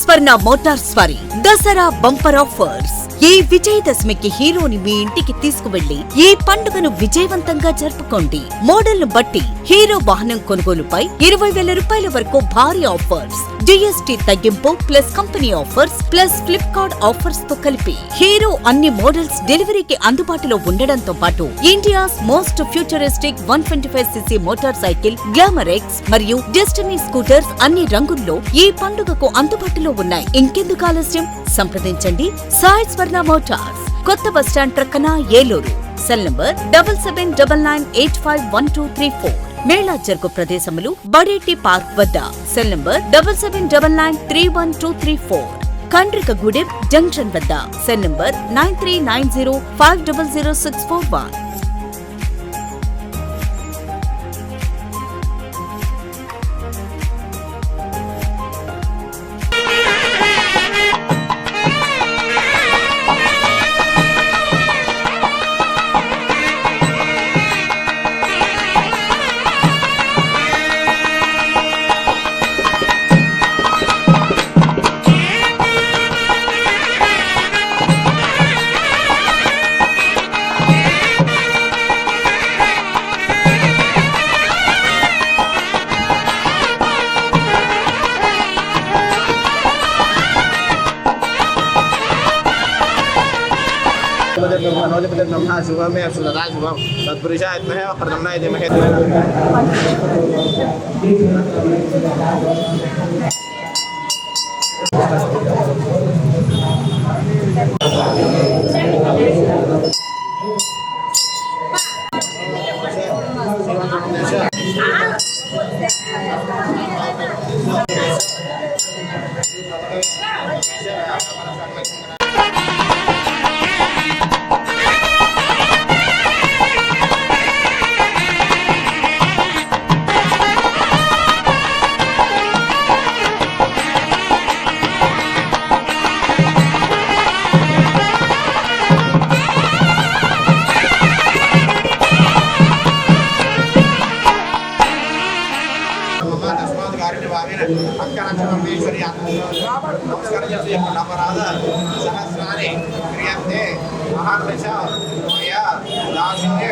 స్వర్ణ Motors వారి Dasara bumper offers. ఈ విజయదశమికి హీరోని మీ ఇంటికి తీసుకువెళ్లి ఈ పండుగను విజయవంతంగా జరుపుకోండి. మోడల్ ను బట్టి హీరో వాహనం కొనుగోలుపై 20,000 రూపాయల వరకు భారీ ఆఫర్స్, జీఎస్టీ తగ్గింపు plus company offers plus Flipkart offers తో కలిపి హీరో అన్ని మోడల్స్ డెలివరీకి అందుబాటులో ఉండడంతో పాటు India's most futuristic 125cc motor cycle glamour X మరియు డెస్టినీ స్కూటర్స్ అన్ని రంగుల్లో ఈ పండుగకు అందుబాటులో ఉన్నాయి. ఇంకెందుకు ఆలస్యం, సంప్రదించండి సాయి స్వర్ణ మోటార్స్, కొత్త బస్టాండ్ ప్రక్కన, ఏలూరు. Cell number 7799851234. మేళా జరుగు ప్రదేశములు బడేటి పార్క్ వద్ద. Cell number 77993124. కండ్రికగూడెం జంక్షన్ వద్ద. Cell number 9390500641. ब्रह्मा शुभम सुधा शुभम तत्पुरुषाय विद्महे वक्रतुण्डाय धीमहि नमस्कार अपराध सहस्राणि क्रियन्ते महादश मया दासने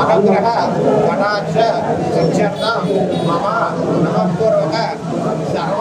अनुग्रह कटाक्ष शिक्षार्थं मम नमःपूर्वक सर्व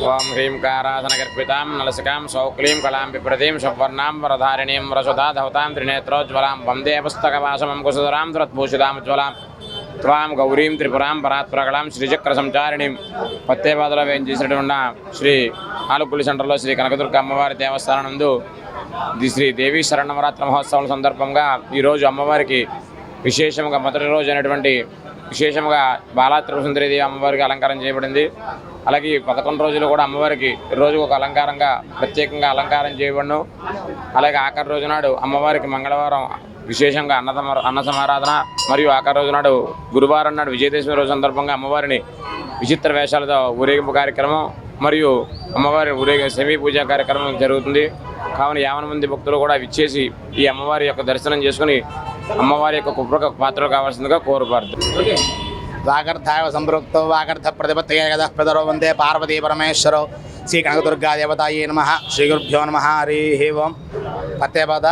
ओं ह्रीं काराधनकर्पितां नलसिकां सौक्लीं कलां विप्रतीं सवर्णां वरधारिणीं वरसुधा धवतां त्रिनेत्रोज्ज्वलां वन्दे पुस्तकवासमं कुशधरां दुरद्भूषितामुज्ज्वलां त्वां गौरीं त्रिपुरां परात्प्रगलां श्रीचक्रसंचारिणीं పత్తేబాదలో వేయించేసినటువంటి శ్రీ ఆలుపుల్లి సెంటర్లో శ్రీ కనకదుర్గ అమ్మవారి దేవస్థానం నందు శ్రీ దేవీ శరన్నవరాత్రి మహోత్సవం సందర్భంగా ఈరోజు అమ్మవారికి విశేషంగా మొదటి రోజు అయినటువంటి విశేషంగా బాలా త్రిపురసుందరీదేవి అమ్మవారికి అలంకారం చేయబడింది. అలాగే 11 రోజులు కూడా అమ్మవారికి రోజుకు ఒక అలంకారంగా ప్రత్యేకంగా అలంకారం చేయబడును. అలాగే ఆఖరి రోజు నాడు అమ్మవారికి మంగళవారం విశేషంగా అన్న సమారాధన మరియు ఆఖరి రోజు నాడు గురువారం నాడు విజయదశమి రోజు సందర్భంగా అమ్మవారిని విచిత్ర వేషాలతో ఊరేగింపు కార్యక్రమం మరియు అమ్మవారి సెమీ పూజా కార్యక్రమం జరుగుతుంది. కావున 50 మంది భక్తులు కూడా విచ్చేసి ఈ అమ్మవారి యొక్క దర్శనం చేసుకుని అమ్మవారి యొక్క కృపకు పాత్రలు కావాల్సిందిగా కోరుబారు. వాగర్థాయ సంపృక్తో వాగర్థ ప్రతిపత్తయే గద ప్రదరో వందే పార్వతీ పరమేశ్వరో శ్రీ కనకదుర్గా దేవతాయే నమః. శ్రీ గురుభ్యో నమః. హరి ఓం. పత్తేబాద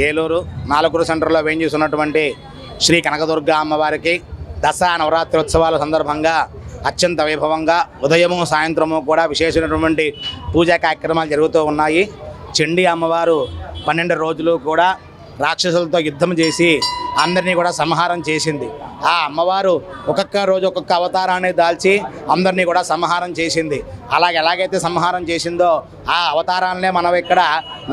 ఏలూరు నాలుగురు సెంటర్లో వేయించేస్తున్నటువంటి శ్రీ కనకదుర్గా అమ్మవారికి దసరా నవరాత్రి ఉత్సవాల సందర్భంగా అత్యంత వైభవంగా ఉదయము సాయంత్రము కూడా విశేషమైనటువంటి పూజా కార్యక్రమాలు జరుగుతూ ఉన్నాయి. చండీ అమ్మవారు 12 రోజులు కూడా రాక్షసులతో యుద్ధం చేసి అందరినీ కూడా సంహారం చేసింది. ఆ అమ్మవారు ఒక్కొక్క రోజు ఒక్కొక్క అవతారాన్ని దాల్చి అందరినీ కూడా సంహారం చేసింది. ఎలాగైతే సంహారం చేసిందో ఆ అవతారాలనే మనం ఇక్కడ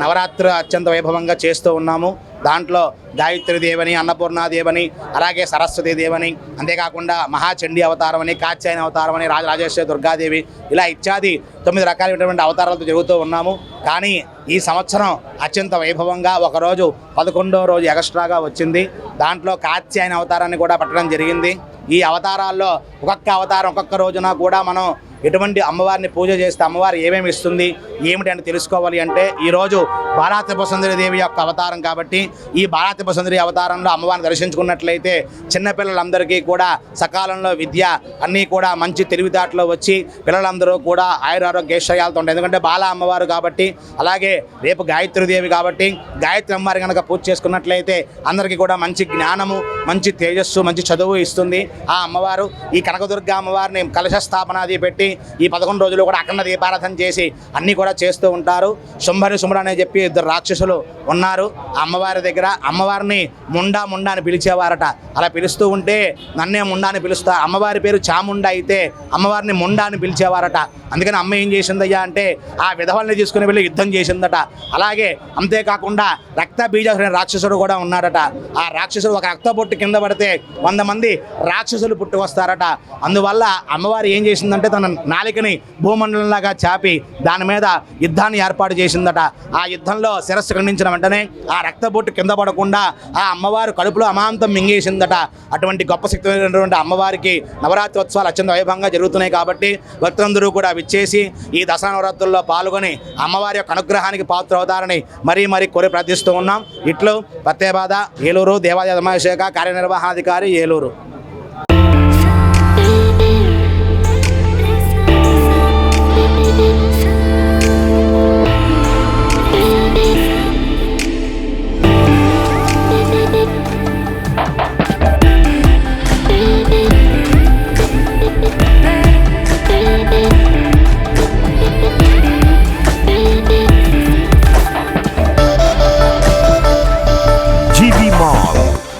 నవరాత్రి అత్యంత వైభవంగా చేస్తూ ఉన్నాము. దాంట్లో గాయత్రీదేవని, అన్నపూర్ణాదేవని, అలాగే సరస్వతీదేవని, అంతేకాకుండా మహాచండీ అవతారం అని, కాత్యాయని అవతారం అని, రాజరాజేశ్వరి దుర్గాదేవి, ఇలా ఇత్యాది 9 రకాలైనటువంటి అవతారాలతో జరుగుతూ ఉన్నాము. కానీ ఈ సంవత్సరం అత్యంత వైభవంగా ఒకరోజు 11వ రోజు ఎక్స్ట్రాగా వచ్చింది. దాంట్లో కాత్యాయని అవతారాన్ని కూడా పట్టడం జరిగింది. ఈ అవతారాల్లో ఒక్కొక్క అవతారం ఒక్కొక్క రోజున కూడా మనం ఎటువంటి అమ్మవారిని పూజ చేస్తే అమ్మవారు ఏమేమి ఇస్తుంది ఏమిటి అని తెలుసుకోవాలి అంటే ఈరోజు బాలాత్రిపుర సుందరి దేవి యొక్క అవతారం కాబట్టి ఈ బాలాత్రిపుర సుందరి అవతారంలో అమ్మవారిని దర్శించుకున్నట్లయితే చిన్నపిల్లలందరికీ కూడా సకాలంలో విద్య అన్నీ కూడా మంచి తెలివితేటలో వచ్చి పిల్లలందరూ కూడా ఆయురారోగ్యైశ్వర్యాలతో ఉంటాయి. ఎందుకంటే బాల అమ్మవారు కాబట్టి. అలాగే రేపు గాయత్రీదేవి కాబట్టి గాయత్రి అమ్మవారి కనుక పూజ చేసుకున్నట్లయితే అందరికీ కూడా మంచి జ్ఞానము, మంచి తేజస్సు, మంచి చదువు ఇస్తుంది ఆ అమ్మవారు. ఈ కనకదుర్గ అమ్మవారిని కలశ స్థాపనాది పెట్టి ఈ 11 రోజులు కూడా అఖండ దీపారాధన చేసి అన్నీ కూడా చేస్తూ ఉంటారు. శుంభరి శుంభుడు అని చెప్పి 2 రాక్షసులు ఉన్నారు అమ్మవారి దగ్గర. అమ్మవారిని ముండా అని పిలిచేవారట. అలా పిలుస్తూ ఉంటే నన్నే ముండా అని పిలుస్తా. అమ్మవారి పేరు చాముండ అయితే అమ్మవారిని ముండా అని పిలిచేవారట. అందుకని అమ్మ ఏం చేసిందయ్యా అంటే ఆ విధవల్ని తీసుకుని వెళ్ళి యుద్ధం చేసిందట. అలాగే అంతేకాకుండా రక్త బీజాసురుడైన రాక్షసుడు కూడా ఉన్నాడట. ఆ రాక్షసుడు ఒక రక్త పొట్టు కింద పడితే 100 మంది రాక్షసులు పుట్టుకొస్తారట. అందువల్ల అమ్మవారు ఏం చేసిందంటే తన నాలికని భూమండలంలాగా చాపి దాని మీద యుద్ధాన్ని ఏర్పాటు చేసిందట. ఆ యుద్ధంలో శిరస్సు ఖండించిన వెంటనే ఆ రక్తబొట్టు కింద పడకుండా ఆ అమ్మవారు కడుపులో అమాంతం మింగేసిందట. అటువంటి గొప్ప శక్తిమైనటువంటి అమ్మవారికి నవరాత్రి ఉత్సవాలు అత్యంత వైభవంగా జరుగుతున్నాయి కాబట్టి భక్తులందరూ కూడా విచ్చేసి ఈ దసరా నవరాత్రుల్లో పాల్గొని అమ్మవారి యొక్క అనుగ్రహానికి పాత్ర అవుతారని మరీ కోరి ప్రార్థిస్తూ ఉన్నాం. ఇట్లు పత్తేబాద ఏలూరు దేవాలయ ధర్మాభిషేక కార్యనిర్వహణాధికారి Eluru.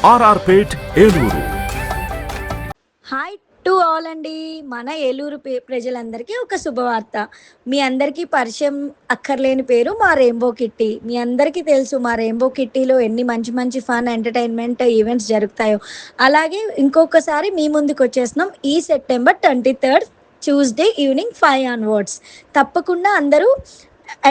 RR Pet Eluru. Hi to all అండి. మన ఏలూరు ప్రజలందరికీ ఒక శుభవార్త. మీ అందరికీ పరిచయం అక్కర్లేని పేరు మా రెయిన్బో కిట్టి. మీ అందరికీ తెలుసు మా రెయిన్బో కిట్టీలో ఎన్ని మంచి ఫన్ ఎంటర్టైన్మెంట్ ఈవెంట్స్ జరుగుతాయో. అలాగే ఇంకొకసారి మీ ముందుకు వచ్చేస్తున్నాం ఈ September 23rd Tuesday evening 5 onwards. తప్పకుండా అందరూ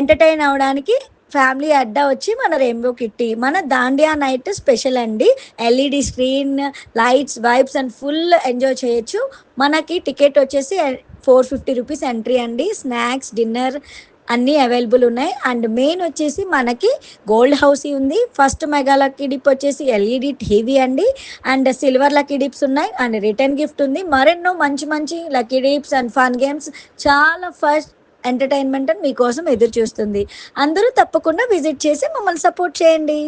ఎంటర్టైన్ అవ్వడానికి ఫ్యామిలీ అడ్డా వచ్చి మన రెయిన్బో కిట్టి. మన దాండియా నైట్ స్పెషల్ అండి. LED screen, lights, vibes and full enjoy చేయొచ్చు. మనకి టికెట్ వచ్చేసి 450 రూపీస్ ఎంట్రీ అండి. స్నాక్స్, డిన్నర్ అన్నీ అవైలబుల్ ఉన్నాయి. అండ్ మెయిన్ వచ్చేసి మనకి గోల్డ్ హౌస్ ఉంది. ఫస్ట్ మెగా లక్కీ డిప్ వచ్చేసి ఎల్ఈడి టీవీ అండి. అండ్ సిల్వర్ లక్కీ డిప్స్ ఉన్నాయి. అండ్ రిటర్న్ గిఫ్ట్ ఉంది. మరెన్నో మంచి lucky dips and fun games, చాలా ఫస్ట్ ఎంటర్టైన్మెంట్ మీకోసం ఎదురు చూస్తుంది. అందరూ తప్పకుండా విజిట్ చేసి మమ్మల్ని సపోర్ట్ చేయండి.